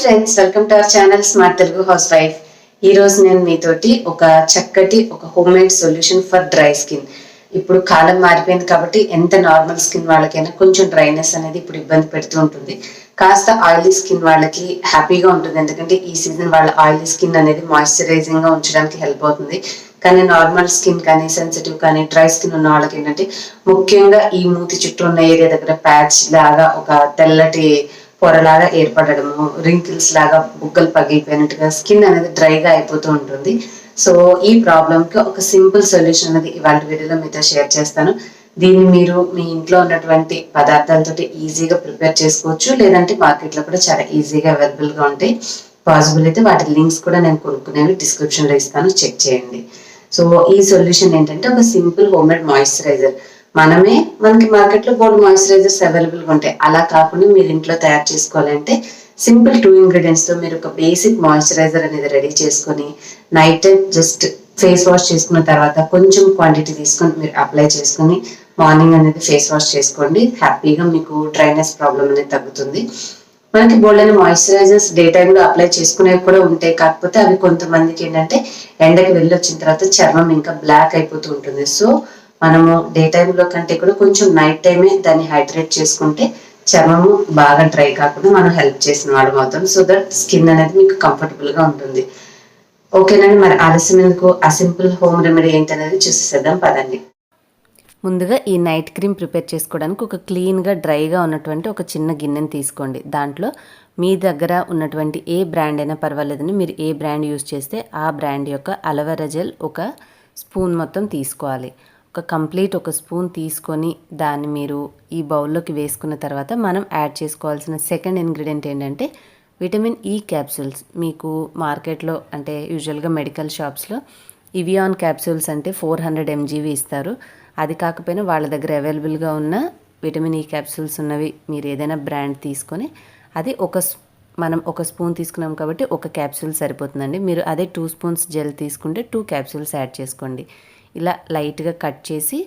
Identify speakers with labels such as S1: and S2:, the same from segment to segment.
S1: Friends, welcome to our channel smart Telugu house wife. ఈ రోజు నేను మీతోటి ఒక చక్కటి home made solution for dry skin. ఇప్పుడు కాలం మారిపోయింది కాబట్టి ఎంత నార్మల్ స్కిన్ వాళ్ళకైనా కొంచెం డ్రైనెస్ అనేది ఇప్పుడు ఇబ్బంది పెడుతూ ఉంటుంది. కాస్త ఆయిలీ స్కిన్ వాళ్ళకి హ్యాపీగా ఉంటుంది, ఎందుకంటే ఈ సీజన్ వాళ్ళ ఆయిలీ స్కిన్ అనేది మాయిశ్చరైజింగ్ గా ఉంచడానికి హెల్ప్ అవుతుంది. కానీ నార్మల్ స్కిన్ కానీ సెన్సిటివ్ కానీ డ్రై స్కిన్ ఉన్న వాళ్ళకి ఏంటంటే ముఖ్యంగా ఈ మూతి చుట్టూ ఉన్న ఏరియా దగ్గర ప్యాచ్ లాగా ఒక తెల్లటి పొరలాగా ఏర్పడము, రింకిల్స్ లాగా బుగ్గలు పగిలిపోయినట్టుగా స్కిన్ అనేది డ్రైగా అయిపోతూ ఉంటుంది. సో ఈ ప్రాబ్లంకి ఒక సింపుల్ సొల్యూషన్ అనేది ఇవాళ వీడియోలో మీతో షేర్ చేస్తాను. దీన్ని మీరు మీ ఇంట్లో ఉన్నటువంటి పదార్థాలతో ఈజీగా ప్రిపేర్ చేసుకోవచ్చు, లేదంటే మార్కెట్లో కూడా చాలా ఈజీగా అవైలబుల్గా ఉంటాయి. పాసిబుల్ అయితే వాటి లింక్స్ కూడా నేను కొనుక్కునేవి డిస్క్రిప్షన్లో ఇస్తాను, చెక్ చేయండి. సో ఈ సొల్యూషన్ ఏంటంటే ఒక సింపుల్ హోమ్ మేడ్ మాయిశ్చరైజర్. మనకి మార్కెట్లో బోల్డ్ మాయిశ్చరైజర్స్ అవైలబుల్గా ఉంటాయి. అలా కాకుండా మీరు ఇంట్లో తయారు చేసుకోవాలంటే సింపుల్ 2 ఇంగ్రీడియంట్స్తో మీరు ఒక బేసిక్ మాయిశ్చరైజర్ అనేది రెడీ చేసుకొని night time just face wash చేసుకున్న తర్వాత కొంచెం క్వాంటిటీ తీసుకొని మీరు అప్లై చేసుకొని మార్నింగ్ అనేది ఫేస్ వాష్ చేసుకోండి. హ్యాపీగా మీకు డ్రైనెస్ ప్రాబ్లం అనేది తగ్గుతుంది. మనకి బోల్డ్ అయిన మాయిశ్చరైజర్స్ డే టైంలో అప్లై చేసుకునేవి కూడా ఉంటాయి. కాకపోతే అవి కొంతమందికి ఏంటంటే ఎండకి వెళ్ళి వచ్చిన తర్వాత చర్మం ఇంకా బ్లాక్ అయిపోతూ ఉంటుంది. సో మనము డే టైంలో కంటే కూడా కొంచెం నైట్ టైమే దాన్ని హైడ్రేట్ చేసుకుంటే చర్మము బాగా డ్రై కాకుండా మనం హెల్ప్ చేసిన వాళ్ళం అవుతాం. సో దట్ స్కిన్ అనేది మీకు కంఫర్టబుల్ గా ఉంటుంది. ఓకేనండి, మరి ఆలస్యం ఎందుకు, ఆ సింపుల్ హోమ్ రెమెడీ ఏంటనేది చూసేద్దాం పదండి.
S2: ముందుగా ఈ నైట్ క్రీమ్ ప్రిపేర్ చేసుకోవడానికి ఒక క్లీన్గా డ్రైగా ఉన్నటువంటి ఒక చిన్న గిన్నెని తీసుకోండి. దాంట్లో మీ దగ్గర ఉన్నటువంటి ఏ బ్రాండ్ అయినా పర్వాలేదని, మీరు ఏ బ్రాండ్ యూస్ చేస్తే ఆ బ్రాండ్ యొక్క అలోవెరా జెల్ ఒక స్పూన్ మొత్తం తీసుకోవాలి. ఒక స్పూన్ తీసుకొని దాన్ని మీరు ఈ బౌల్లోకి వేసుకున్న తర్వాత మనం యాడ్ చేసుకోవాల్సిన సెకండ్ ఇంగ్రీడియంట్ ఏంటంటే విటమిన్ ఈ క్యాప్సూల్స్. మీకు మార్కెట్లో అంటే యూజువల్గా మెడికల్ షాప్స్లో ఇవియాన్ క్యాప్సూల్స్ అంటే 400 mgవి ఇస్తారు. అది కాకపోయినా వాళ్ళ దగ్గర అవైలబుల్గా ఉన్న విటమిన్ ఈ క్యాప్సూల్స్ ఉన్నవి మీరు ఏదైనా బ్రాండ్ తీసుకొని అది మనం ఒక స్పూన్ తీసుకున్నాం కాబట్టి ఒక క్యాప్సూల్ సరిపోతుందండి. మీరు అదే 2 స్పూన్స్ జెల్ తీసుకుంటే 2 క్యాప్సూల్స్ యాడ్ చేసుకోండి. ఇలా లైట్గా కట్ చేసి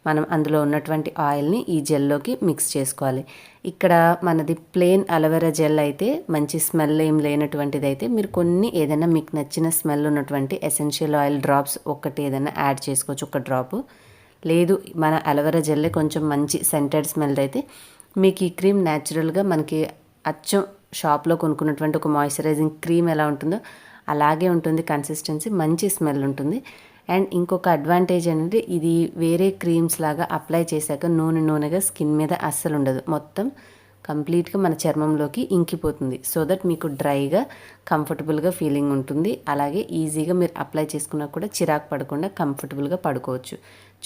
S2: మనం అందులో ఉన్నటువంటి ఆయిల్ని ఈ జెల్లోకి మిక్స్ చేసుకోవాలి. ఇక్కడ మనది ప్లెయిన్ అలోవెరా జెల్ అయితే మంచి స్మెల్ ఏం లేనటువంటిది అయితే మీరు కొన్ని ఏదైనా మీకు నచ్చిన స్మెల్ ఉన్నటువంటి ఎసెన్షియల్ ఆయిల్ డ్రాప్స్ ఒకటి ఏదైనా యాడ్ చేసుకోవచ్చు, ఒక డ్రాపు. లేదు మన అలోవెరా జెల్లే కొంచెం మంచి సెంటెడ్ స్మెల్ అయితే మీకు ఈ క్రీమ్ న్యాచురల్గా మనకి అచ్చం షాప్లో కొనుక్కున్నటువంటి ఒక మాయిశ్చరైజింగ్ క్రీమ్ ఎలా ఉంటుందో అలాగే ఉంటుంది. కన్సిస్టెన్సీ మంచి స్మెల్ ఉంటుంది. అండ్ ఇంకొక అడ్వాంటేజ్ అనేది ఇది వేరే క్రీమ్స్ లాగా అప్లై చేశాక నూనెగా స్కిన్ మీద అస్సలు ఉండదు. మొత్తం కంప్లీట్గా మన చర్మంలోకి ఇంకిపోతుంది. సో దట్ మీకు డ్రైగా కంఫర్టబుల్గా ఫీలింగ్ ఉంటుంది. అలాగే ఈజీగా మీరు అప్లై చేసుకున్నా కూడా చిరాకు పడకుండా కంఫర్టబుల్గా పడుకోవచ్చు.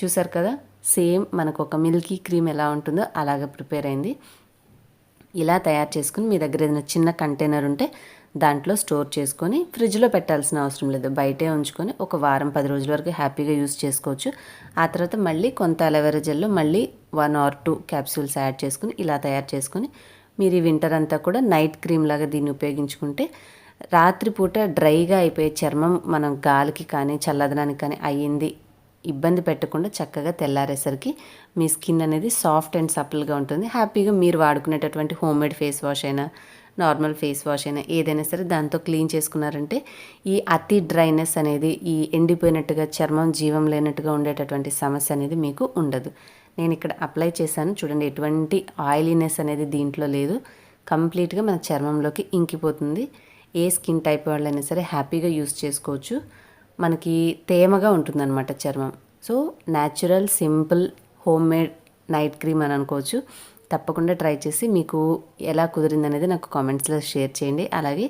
S2: చూసారు కదా, సేమ్ మనకు ఒక మిల్కీ క్రీమ్ ఎలా ఉంటుందో అలాగా ప్రిపేర్ అయింది. ఇలా తయారు చేసుకుని మీ దగ్గర ఏదైనా చిన్న కంటైనర్ ఉంటే దాంట్లో స్టోర్ చేసుకొని ఫ్రిడ్జ్లో పెట్టాల్సిన అవసరం లేదు. బయటే ఉంచుకొని ఒక వారం 10 రోజుల వరకు హ్యాపీగా యూస్ చేసుకోవచ్చు. ఆ తర్వాత మళ్ళీ కొంత అలోవెరా జెల్లో మళ్ళీ 1 or 2 క్యాప్సూల్స్ యాడ్ చేసుకుని ఇలా తయారు చేసుకొని మీరు ఈ వింటర్ అంతా కూడా నైట్ క్రీమ్ లాగా దీన్ని ఉపయోగించుకుంటే రాత్రిపూట డ్రైగా అయిపోయే చర్మం మనం గాలికి కానీ చల్లదనానికి కానీ అయ్యింది ఇబ్బంది పెట్టకుండా చక్కగా తెల్లారేసరికి మీ స్కిన్ అనేది సాఫ్ట్ అండ్ సపుల్గా ఉంటుంది. హ్యాపీగా మీరు వాడుకునేటటువంటి హోమ్ మేడ్ ఫేస్ వాష్ అయినా నార్మల్ ఫేస్ వాష్ అయినా ఏదైనా సరే దాంతో క్లీన్ చేసుకున్నారంటే ఈ అతి డ్రైనెస్ అనేది, ఈ ఎండిపోయినట్టుగా చర్మం జీవం లేనట్టుగా ఉండేటటువంటి సమస్య అనేది మీకు ఉండదు. నేను ఇక్కడ అప్లై చేశాను చూడండి, ఎటువంటి ఆయిలీనెస్ అనేది దీంట్లో లేదు. కంప్లీట్గా మన చర్మంలోకి ఇంకిపోతుంది. ఏ స్కిన్ టైప్ వాళ్ళైనా సరే హ్యాపీగా యూస్ చేసుకోవచ్చు. మనకి తేమగా ఉంటుందన్నమాట చర్మం. So natural simple home made night cream అని అనుకోవచ్చు. తప్పకుండా ట్రై చేసి మీకు ఎలా కుదిరిందనేది నాకు కామెంట్స్లో షేర్ చేయండి. అలాగే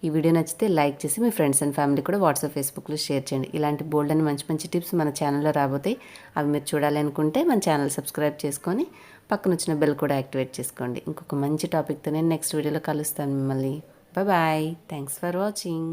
S2: ఈ వీడియో నచ్చితే లైక్ చేసి మీ ఫ్రెండ్స్ అండ్ ఫ్యామిలీ కూడా వాట్సాప్ ఫేస్బుక్లో షేర్ చేయండి. ఇలాంటి బోల్డ్ అని మంచి టిప్స్ మన ఛానల్లో రాబోతాయి. అవి మీరు చూడాలి అనుకుంటే మన ఛానల్ సబ్స్క్రైబ్ చేసుకొని పక్కన వచ్చిన బెల్ కూడా యాక్టివేట్ చేసుకోండి. ఇంకొక మంచి టాపిక్తో నేను నెక్స్ట్ వీడియోలో కలుస్తాను మిమ్మల్ని. బాయ్. Thanks for watching.